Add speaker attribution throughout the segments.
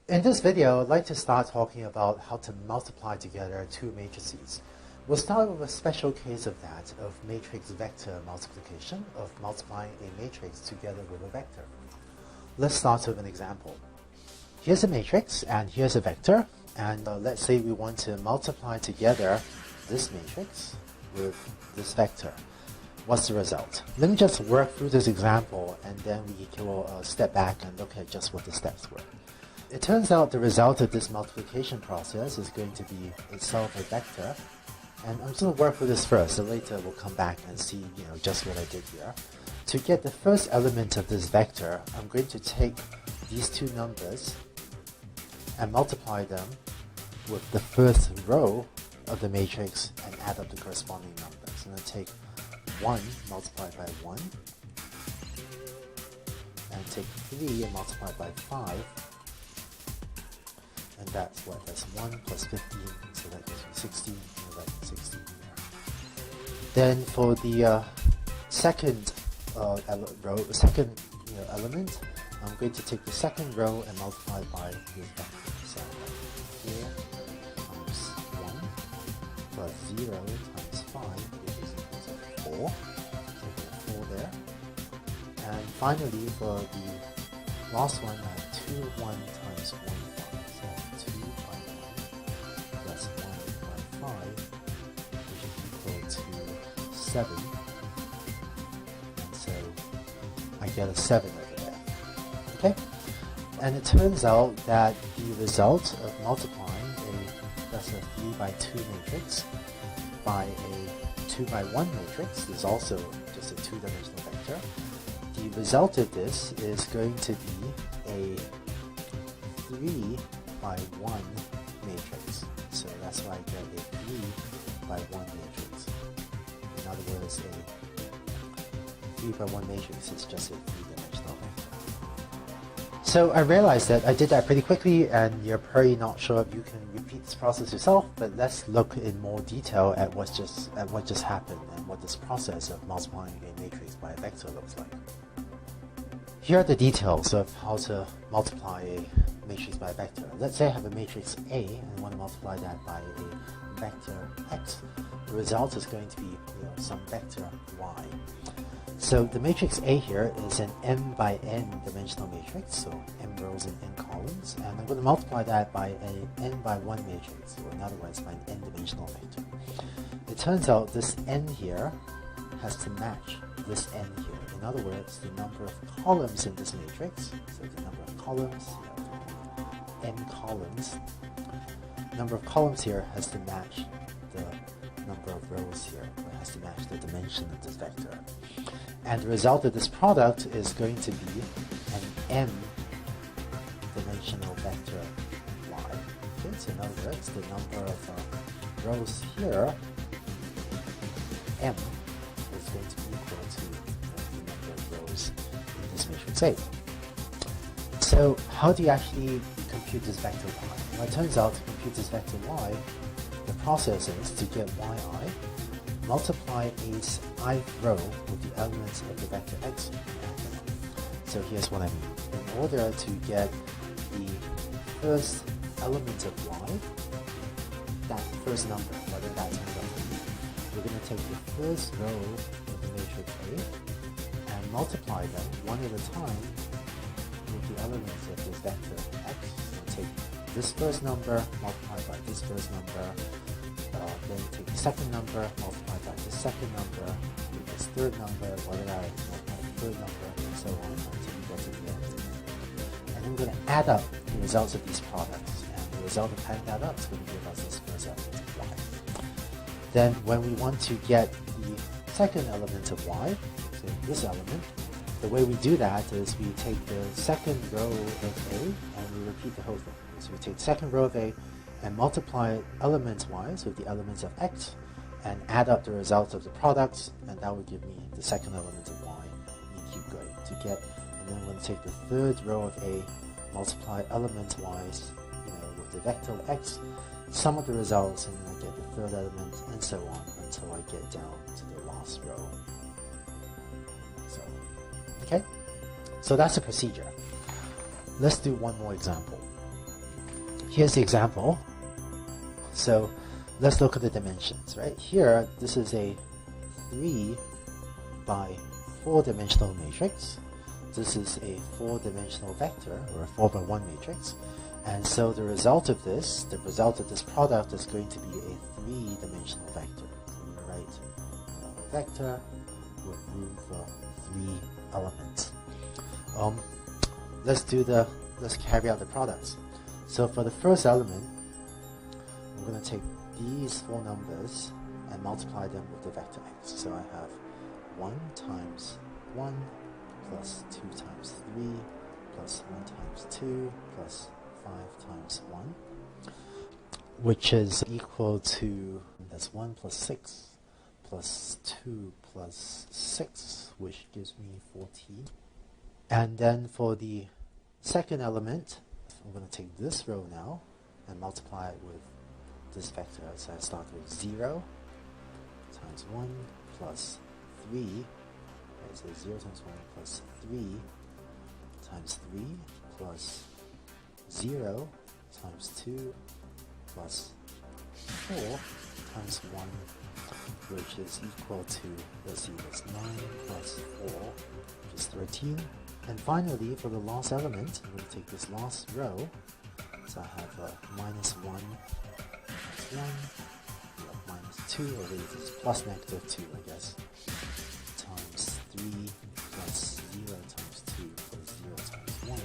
Speaker 1: In this video, I'd like to start talking about how to multiply together two matrices. We'll start with a special case of that, of matrix vector multiplication, of multiplying a matrix together with a vector. Let's start with an example. Here's a matrix, and here's a vector, and let's say we want to multiply together this matrix with this vector. What's the result? Let me just work through this example, and then we can step back and look at just what the steps were. It turns out the result of this multiplication process is going to be itself a vector. And I'm just going to work with this first, so later we'll come back and see just what I did here. To get the first element of this vector, I'm going to take these two numbers and multiply them with the first row of the matrix and add up the corresponding numbers. I'm going to take 1 multiplied by 1, and take 3 and multiply by 5. And that's what? That's 1 plus 15, so that gives me 16, and that 16 here. Then for the second element, I'm going to take the second row and multiply by the vector. So 4 times 1 plus 0 times 5, which is equal to 4. So 4 there. And finally, for the last one, 2, 1 times 1. 2 by 1 plus 1 by 5, which is equal to 7. And so I get a 7 over there. Okay? And it turns out that the result of multiplying that's a 3 by 2 matrix by a 2 by 1 matrix is also just a two-dimensional vector. The result of this is going to be a 3 by 1 matrix. So that's why I get a 3 by 1 matrix. In other words, a 3 by 1 matrix is just a three-dimensional vector. So I realized that I did that pretty quickly, and you're probably not sure if you can repeat this process yourself, but let's look in more detail at what just happened and what this process of multiplying a matrix by a vector looks like. Here are the details of how to multiply a matrix by a vector. Let's say I have a matrix A and want to multiply that by a vector x. The result is going to be some vector y. So the matrix A here is an m by n dimensional matrix, so m rows and n columns, and I'm going to multiply that by a n by 1 matrix, or in other words, by an n dimensional vector. It turns out this n here has to match this n here. In other words, the number of columns in this matrix, so the number of columns, n columns, number of columns here has to match the number of rows here. It has to match the dimension of this vector. And the result of this product is going to be an m dimensional vector y. Okay, so in other words, the number of rows here, m, is going to be equal to the number of rows in this matrix A. So how do you actually compute this vector y? Well, it turns out to compute this vector y, the process is to get yi, multiply a's ith row with the elements of the vector x. So here's what I mean. In order to get the first element of y, that first number, whether that's we're going to take the first row of the matrix A and multiply them one at a time with the elements of this vector x. So take this first number multiplied by this first number, then take the second number multiplied by the second number, with this third number, whether I multiply the third number, and so on until we get to the end. And then we're going to add up the results of these products, and the result of adding that up is going to give us this first element of y. Then when we want to get the second element of y, so this element, the way we do that is we take the second row of A and we repeat the whole thing. So we take the second row of A and multiply elements-wise with the elements of x and add up the results of the products, and that would give me the second element of y. And keep going to get, and then I'm going to take the third row of A, multiply elements-wise with the vector x, sum of the results, and then I get the third element, and so on until I get down to the last row. Okay, so that's the procedure. Let's do one more example. here's the example. So let's look at the dimensions, right? Here, this is a 3 by 4-dimensional matrix. This is a 4-dimensional vector, or a 4 by 1 matrix. And so the result of this product is going to be a 3-dimensional vector. So we write a vector with room for 3 elements. Let's carry out the products. So for the first element, I'm going to take these 4 numbers and multiply them with the vector x. So I have 1 times 1 plus 2 times 3 plus 1 times 2 plus 5 times 1, which is equal to, that's 1 plus 6 plus 2 plus 6, which gives me 14. And then for the second element, I'm going to take this row now and multiply it with this vector. So I start with 0 times 1 plus 3. Okay, so 0 times 1 plus 3 times 3 plus 0 times 2 plus 4 times 1, which is equal to, let's see, that's 9 plus 4, which is 13. And finally, for the last element, I'm going to take this last row. So I have minus 1 minus 1, minus 2, or this is plus negative 2, I guess, times 3 plus 0 times 2 plus 0 times 1.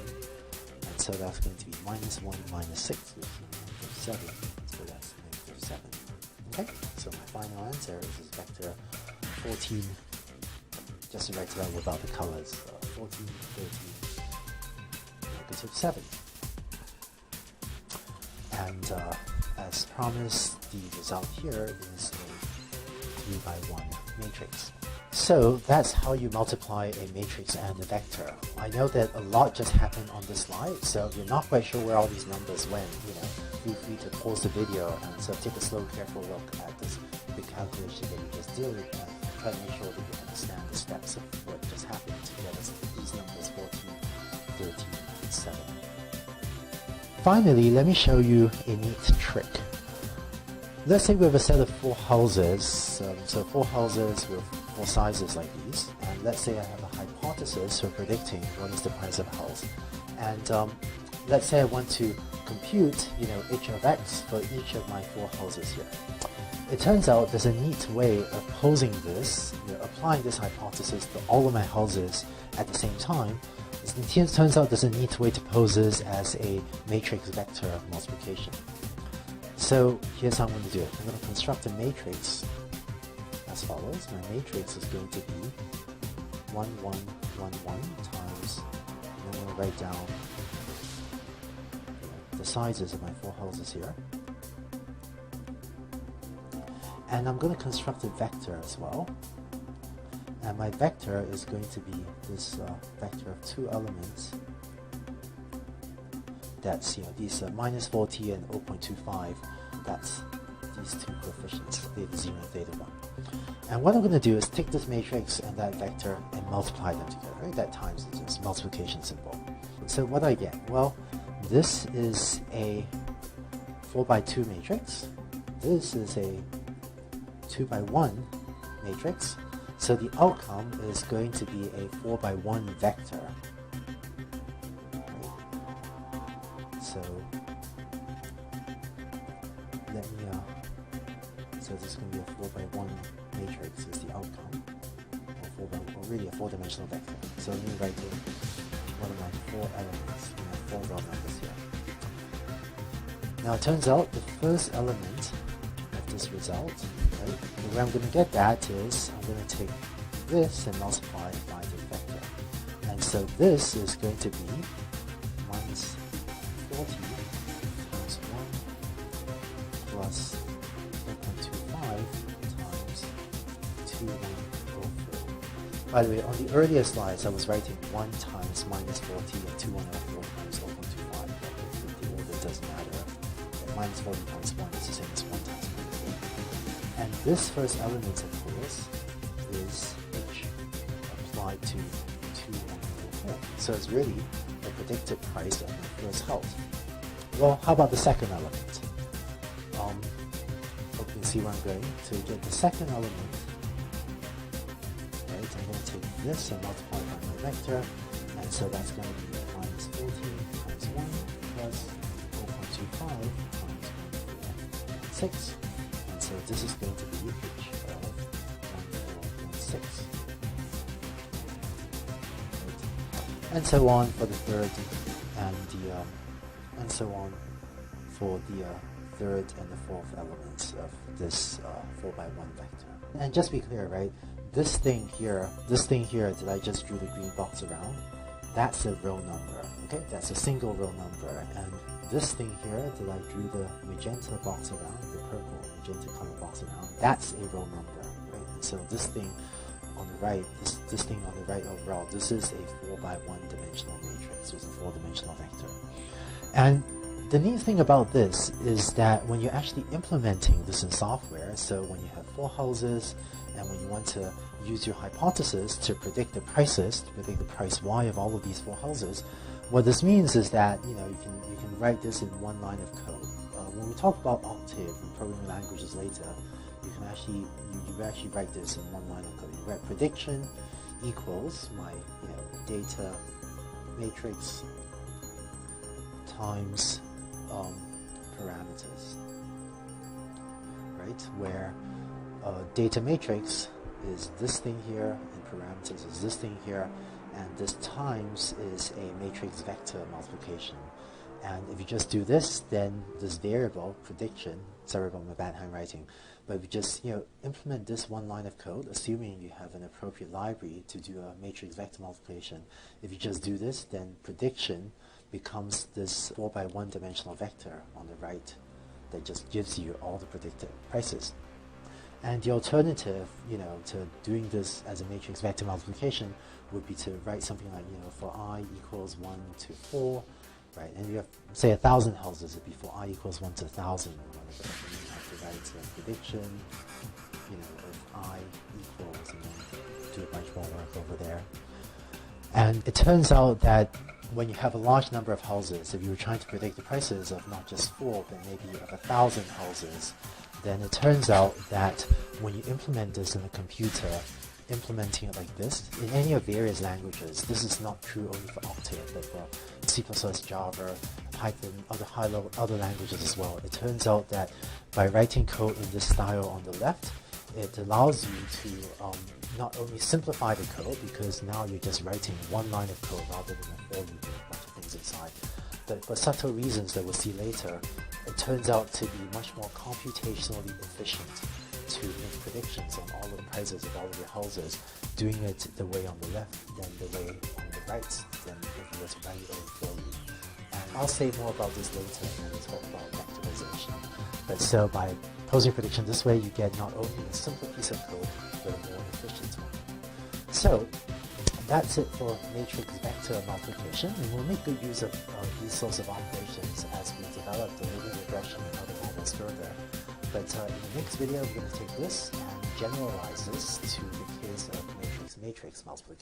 Speaker 1: And so that's going to be minus 1 minus 6, which is negative 7. So that's negative 7. Okay, so my final answer is this vector 14, just to write it out without the colors, 14, 13, negative 7. And as promised, the result here is a 3 by 1 matrix. So that's how you multiply a matrix and a vector. I know that a lot just happened on this slide, so if you're not quite sure where all these numbers went, feel free to pause the video and so take a slow, careful look at this big calculation that you just did and try to make sure that you understand the steps of what just happened to get us these numbers 14, 13, and 7. Finally, let me show you a neat trick. Let's say we have a set of 4 houses, so 4 houses with 4 sizes like these, and let's say I have a hypothesis for predicting what is the price of a house. And let's say I want to compute, h of x for each of my 4 houses here. It turns out there's a neat way of posing this, applying this hypothesis to all of my houses at the same time. It turns out there's a neat way to pose this as a matrix vector multiplication. So here's how I'm going to do it. I'm going to construct a matrix as follows. My matrix is going to be 1, 1, 1, 1 times, and I'm going to write down the sizes of my 4 houses here. And I'm going to construct a vector as well. And my vector is going to be this vector of 2 elements. That's these minus 40 and 0.25. That's these 2 coefficients, theta 0 and theta 1. And what I'm going to do is take this matrix and that vector and multiply them together. Right? That times is this multiplication symbol. So what do I get? Well, this is a 4 by 2 matrix. This is a 2 by 1 matrix. So the outcome is going to be a 4 by 1 vector. So let me, so this is going to be a 4 by 1 matrix is the outcome, or really a 4-dimensional vector. So let me write in one of my 4 elements, my 4 raw numbers here. Now it turns out the first element of this result, right, the way I'm going to get that is I'm going to take this and multiply it by the vector. And so this is going to be minus 40 times 1 plus 0.25 times 2104. By the way, on the earlier slides, I was writing 1 times minus 40 and 2104 times 0.25. The order doesn't matter. Minus 40 times 1 is the same as 1 times 0.4. And this first element, of course, is h applied to 2104. So it's really the predicted price of my first house. Well, how about the second element? Hope you can see where I'm going. To get the second element, right, I'm going to take this and multiply by my vector, and so that's going to be minus 14 times 1 plus 4.25 times 1.6, and so this is going to be h of 1416. Right. And so on for the third and so on for the third and the fourth elements of this 4x1 vector. And just be clear, right? This thing here that I just drew the green box around, that's a real number. Okay, that's a single real number. And this thing here that I drew the magenta box around, the purple magenta color box around, that's a real number, right? And so this thing on the right, this thing on the right overall, this is a 4x1 dimensional matrix. It's a 4-dimensional vector. And the neat thing about this is that when you're actually implementing this in software, so when you have 4 houses and when you want to use your hypothesis to predict the prices, to predict the price Y of all of these 4 houses, what this means is that you can write this in one line of code. When we talk about Octave and programming languages later, you can actually write this in one line of code. You write prediction equals my data matrix times parameters, right? Where data matrix is this thing here, and parameters is this thing here, and this times is a matrix vector multiplication. And if you just do this, then this variable, prediction, sorry about my bad handwriting, but if you just implement this one line of code, assuming you have an appropriate library to do a matrix vector multiplication, if you just do this, then prediction becomes this 4x1 dimensional vector on the right that just gives you all the predicted prices. And the alternative, to doing this as a matrix vector multiplication would be to write something like, for I equals 1 to 4, right? And you have, say, 1,000 houses, it'd be for I equals 1 to 1,000. You have to write a prediction, of I equals, and then do a bunch more work over there. And it turns out that when you have a large number of houses, if you were trying to predict the prices of not just 4, but maybe of 1,000 houses, then it turns out that when you implement this in a computer, implementing it like this, in any of various languages, this is not true only for Octave, but for C++, Java, Python, other languages as well. It turns out that by writing code in this style on the left, it allows you to not only simplify the code, because now you're just writing one line of code rather than a for loop with a bunch of things inside. But for subtle reasons that we'll see later, it turns out to be much more computationally efficient to make predictions on all of the prices of all of your houses, doing it the way on the left than the way on the right, than if you were to write it for loop. And I'll say more about this later when we talk about vectorization. But so by posing prediction this way, you get not only a simple piece of code, but a more efficient one. So that's it for matrix vector multiplication, and we'll make good use of these sorts of operations as we develop the linear regression and other models further. But in the next video, we're going to take this and generalize this to the case of matrix multiplication.